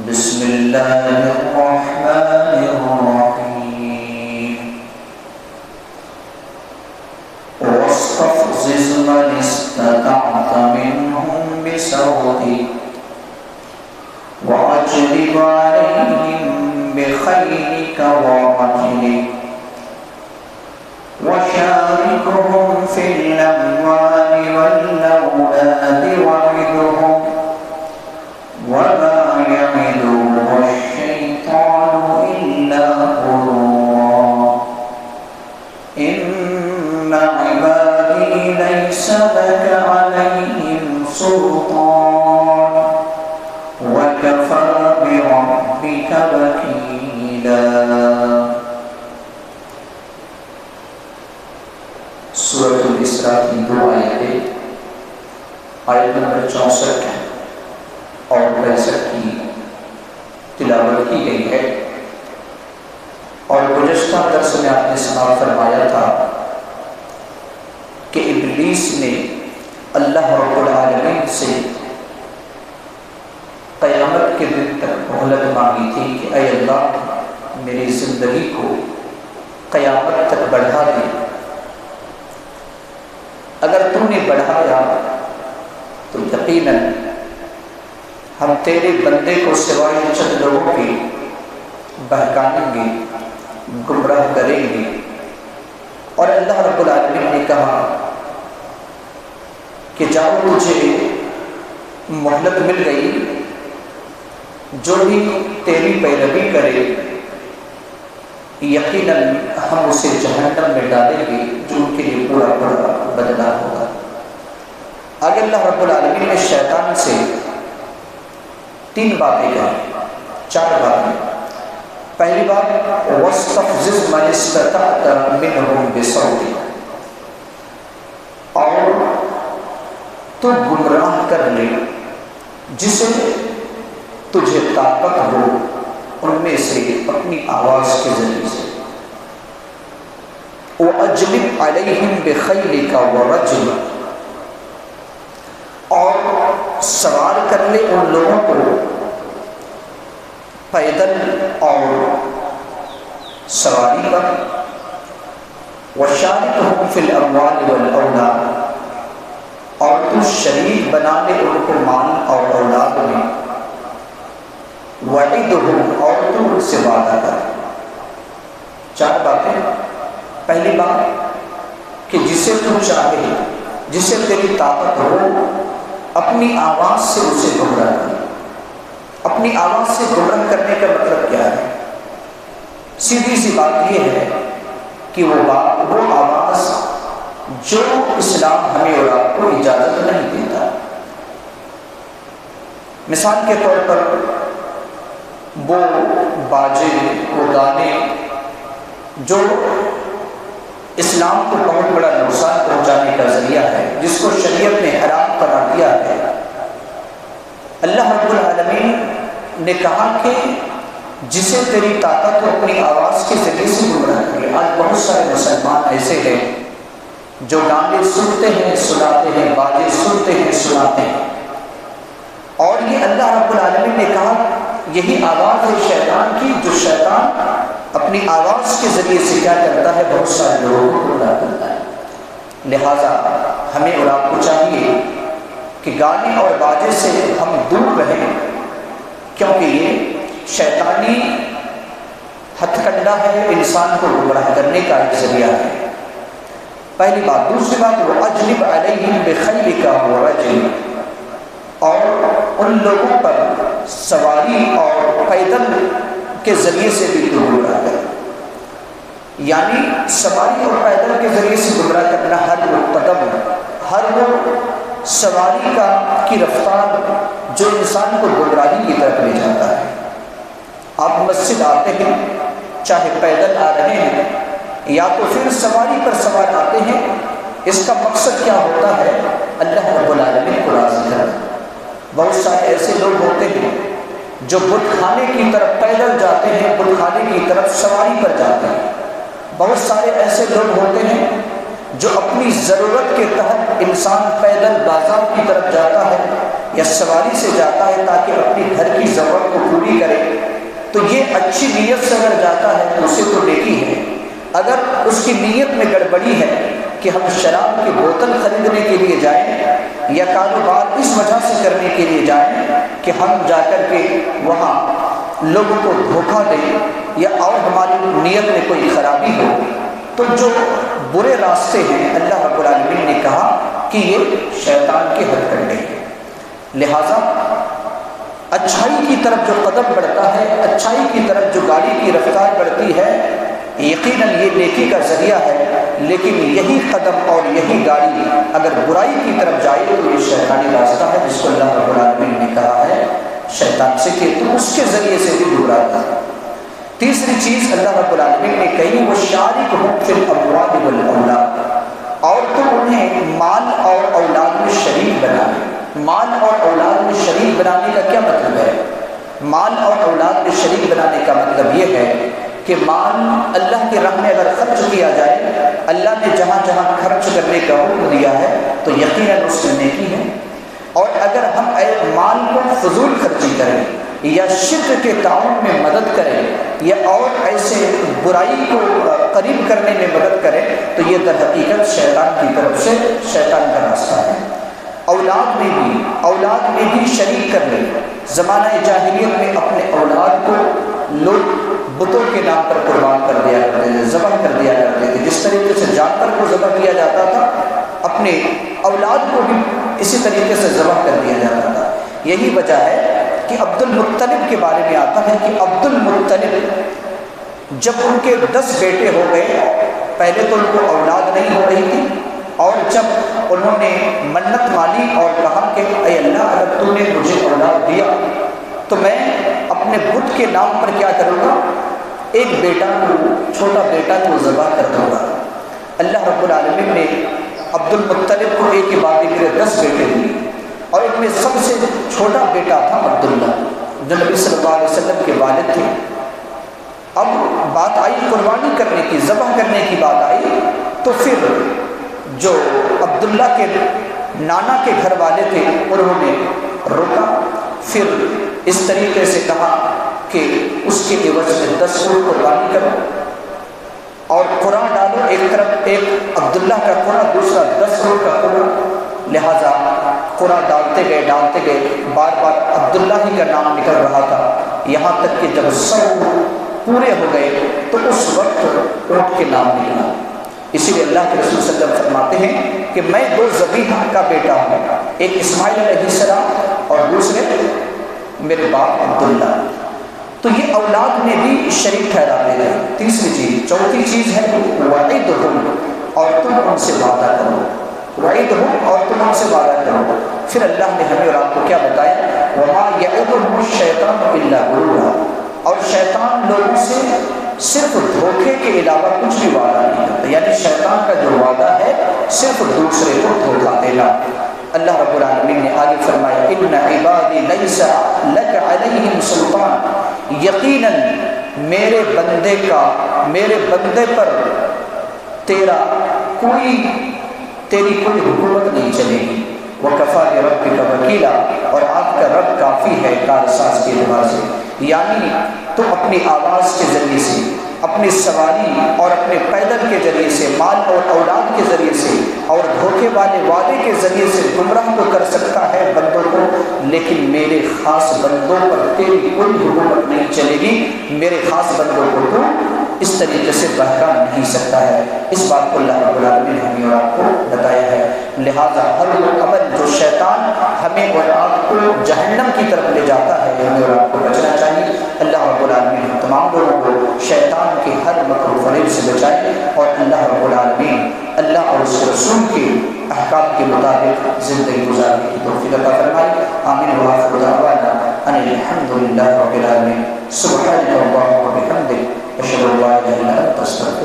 بسم اللہ الرحمن الرحیم واستفزز من استطعت منهم بصوتك واجلب عليهم بخيلك ورجلك وشاركهم في الأموال والأولاد وعدهم وما يعدهم الشيطان إلا غرورا إن عبادي ليس لك عليهم سلطان وكفى بربك وكيلا. سورۃ الاسراء کی دو آیتیں آیت نمبر 64 اور 65 کی تلاوت کی گئی ہے، اور گزشتہ درس میں آپ نے سماعت فرمایا تھا کہ ابلیس نے اللہ رب العالمین سے قیامت کے دن تک مہلت مانگی تھی کہ اے اللہ میری زندگی کو قیامت تک بڑھا دے، اگر تم نے بڑھایا تو یقیناً ہم تیرے بندے کو سوائے چند لوگوں کے بہکائیں گے، گمراہ کریں گے. اور اللہ رب العالمین نے کہا کہ جاؤ مجھے مہلت مل گئی، جو بھی تیری پیروی کرے یقیناً ہم اسے جہنم میں ڈالیں گے، جو ان کے لیے پورا پورا بدلہ ہوگا. آگے اللہ رب العالمین نے شیطان سے 3 باتیں کہیں، 4 باتیں. پہلی بات وَاسْتَفْزِزْ مَنِ اسْتَطَعْتَ مِنْهُمْ بِصَوْتِكَ، اور تو گمراہ کر لے جسے تجھے طاقت ہو ان میں سے اپنی آواز کے ذریعے سے. وَأَجْلِبْ عَلَيْهِمْ بِخَيْلِكَ وَرَجْلِكَ، اور سوار کر لے ان لوگوں کو پیدل اور سواری پر. وَشَارِكْهُمْ فِي الْأَمْوَالِ وَالْأَوْلَادِ، اور تو شریک بنا لے ان کو مال اور اولاد میں. وَعِدُهُمْ، اور تو ان سے وعدہ کر. 4 باتیں. پہلی بات کہ جسے تو چاہے، جسے تیری طاقت ہو، اپنی آواز سے اسے گمراہ کر. اپنی آواز سے گمراہ کرنے کا مطلب کیا ہے؟ سیدھی سی بات یہ ہے کہ وہ آواز جو اسلام ہمیں اور آپ کو اجازت نہیں دیتا. مثال کے طور پر وہ باجے، وہ گانے جو اسلام کو بہت بڑا نقصان پہنچانے کا ذریعہ ہے، جس کو شریعت نے حرام قرار دیا ہے. اللہ رب العالمین نے کہا کہ جسے تیری طاقت کو اپنی آواز کے ذریعے سے گمراہ کرے. آج بہت سارے مسلمان ایسے ہیں جو گانے سنتے ہیں سناتے ہیں، باجے سنتے ہیں سناتے ہیں، اور یہ اللہ رب العالمین نے کہا یہی آواز ہے شیطان کی، جو شیطان اپنی آواز کے ذریعے سے کیا کرتا ہے؟ بہت سارے لوگوں کو گمراہ کرتا ہے. لہذا ہمیں اور آپ کو چاہیے کہ گانے اور باجے سے ہم دور رہیں، کیونکہ یہ شیطانی ہتھ کنڈا ہے، انسان کو گمراہ کرنے کا ایک ذریعہ ہے. پہلی بات. دوسری بات وَأَجْلِبْ عَلَيْهِمْ بِخَيْلِكَ وَرَجْلِكَ، اور ان لوگوں پر سواری اور پیدل کے ذریعے سے بھی گمراہ کر. یعنی سواری اور پیدل کے ذریعے سے گمراہ کرنا، ہر وہ قدم، ہر وہ سواری کی رفتار جو انسان کو گمراہی کی طرف لے جاتا ہے. آپ مسجد آتے ہیں، چاہے پیدل آ رہے ہیں یا تو پھر سواری پر سوار آتے ہیں، اس کا مقصد کیا ہوتا ہے؟ اللہ رب العالمین کو راضی کرنا. بہت سارے ایسے لوگ ہوتے ہیں جو بت خانے کی طرف پیدل جاتے ہیں، بت خانے کی طرف سواری پر جاتے ہیں. بہت سارے ایسے لوگ ہوتے ہیں جو اپنی ضرورت کے تحت انسان پیدل بازار کی طرف جاتا ہے یا سواری سے جاتا ہے تاکہ اپنی گھر کی ضرورت کو پوری کرے، تو یہ اچھی نیت سے اگر جاتا ہے تو اسے تو نیکی ہے۔ اگر اس کی نیت میں گڑبڑی ہے کہ ہم شراب کی بوتل خریدنے کے لیے جائیں یا کاروبار اس وجہ سے کرنے کے لیے جائیں کہ ہم جا کر کے وہاں لوگوں کو دھوکہ دیں یا اور ہماری نیت میں کوئی خرابی ہو، تو جو برے راستے ہیں اللہ رب العالمین نے کہا کہ یہ شیطان کے ہتھ کنڈے ہیں۔ لہٰذا اچھائی کی طرف جو قدم بڑھتا ہے، اچھائی کی طرف جو گاڑی کی رفتار بڑھتی ہے، یقیناً یہ نیکی کا ذریعہ ہے، لیکن یہی قدم اور یہی گاڑی اگر برائی کی طرف جائے تو یہ شیطانی راستہ ہے، جس کو اللہ رب العالمین نے کہا ہے شیطان سے کہ تو اس کے ذریعے سے بھی گمراہ تھا۔ تیسری چیز اللہ رب العالمین نے کہی وَشَارِكْهُمْ فِي الْأَمْوَالِ وَالْأَوْلَادِ، اور تم انہیں مال اور اولاد میں شریک بنانے۔ مال اور اولاد میں شریک بنانے کا کیا مطلب ہے؟ مال اور اولاد میں شریک بنانے کا مطلب یہ ہے کہ مال اللہ کے راہ میں اگر خرچ کیا جائے، اللہ نے جہاں جہاں خرچ کرنے کا حکم دیا ہے تو یقیناً اس میں نیکی ہے، اور اگر ہم مال کو فضول خرچی کریں یا شرک کے تعاون میں مدد کریں یا اور ایسے برائی کو قریب کرنے میں مدد کریں تو یہ در حقیقت شیطان کی طرف سے شیطان کا راستہ ہے۔ اولاد میں بھی شریک کر لیں۔ زمانہ جاہلیت میں اپنے اولاد کو لوگ بتوں کے نام پر قربان کر دیا کرتے تھے، ذبح کر دیا کرتے تھے۔ جس طریقے سے جانور کو ذبح کیا جاتا تھا، اپنے اولاد کو بھی اسی طریقے سے ذبح کر دیا جاتا تھا۔ یہی وجہ ہے کہ عبد المطلب کے بارے میں آتا ہے کہ عبد المطلب جب ان کے 10 بیٹے ہو گئے، پہلے تو ان کو اولاد نہیں ہو رہی تھی، اور جب انہوں نے منت مانی اور کہا کہ اے اللہ اگر تو نے مجھے اولاد دیا تو میں اپنے بت کے نام پر کیا کروں گا، ایک بیٹا کو، چھوٹا بیٹا کو ذبح کر دوں گا۔ اللہ رب العالمین نے عبد المطلب کو ایک کے بعد ایک 10 بیٹے دیے، اور ان میں سب سے چھوٹا بیٹا تھا عبداللہ جو نبی صلی اللہ علیہ وسلم کے والد تھے۔ اب بات آئی قربانی کرنے کی، ذبح کرنے کی بات آئی، تو پھر جو عبداللہ کے نانا کے گھر والے تھے انہوں نے روکا، پھر اس طریقے سے کہا کہ اس کے عوض میں 10 اونٹ قربانی کرو اور قرآن ڈالو، ایک طرف ایک عبداللہ کا قرآن، دوسرا 10 اونٹ کا قرآن۔ لہٰذا قرآن ڈالتے گئے، بار بار عبداللہ ہی کا نام نکل رہا تھا، یہاں تک کہ جب 100 پورے ہو گئے تو اس وقت اونٹ کے نام نکلا۔ اسی لیے اللہ کے رسول صلی اللہ علیہ وسلم فرماتے ہیں کہ میں 2 ذبیحہ کا بیٹا ہوں، ایک اسماعیل علیہ السلام اور دوسرے میرے باپ عبداللہ۔ تو یہ اولاد میں بھی شریک ٹھہراتے ہیں۔ تیسری چیز، چوتھی چیز ہے وعدہم، اور تم ان سے وعدہ کرو، وعدہم، اور تم ان سے وعدہ کرو۔ پھر اللہ نے ہمیں اور آپ کو کیا بتایا، وما یعدہم الشیطان الا غرورا، اور شیطان لوگوں سے صرف دھوکے کے علاوہ کچھ بھی وعدہ نہیں کرتا، یعنی شیطان کا جو وعدہ ہے صرف دوسرے کو دھوکہ دینا۔ اللہ رب العالمین نے آگے فرمایا ان عبادی لیس لک علیہم سلطان، یقیناً میرے بندے پر تیری کوئی حکومت نہیں چلے گی، وکفیٰ بربک وکیلا، اور آپ کا رب کافی ہے کارساز کے اعتبار سے، یعنی تو اپنی آواز کے ذریعے سے، اپنی سواری اور اپنے پیدل کے ذریعے سے، مال اور اولاد کے ذریعے سے اور دھوکے والے وعدے کے ذریعے سے گمراہ تو کر سکتا ہے بندوں کو، لیکن میرے خاص بندوں پر تیری کوئی حکومت نہیں چلے گی، میرے خاص بندوں کو تو اس طریقے سے بہکا نہیں سکتا ہے۔ اس بات کو اللہ رب العالمین نے ہمیں اور آپ کو بتایا ہے۔ لہٰذا ہر وہ عمل جو شیطان ہمیں اور آپ کو جہنم کی طرف لے جاتا ہے، ہمیں اور آپ کو بچنا چاہیے۔ اللہ رب العالمین ہم تمام لوگوں کو شیطان کے ہر مکر و فریب سے بچائے، اور اللہ رب العالمین اللہ اور اس رسول کے احکام کے مطابق زندگی گزارنے کی توفیق عطا فرمائے۔ آمین وآخر دعوانا ان الحمد للہ رب العالمین۔ سبحانک اللہم وبحمدک، اشہد ان لا الہ الا انت، استغفرک۔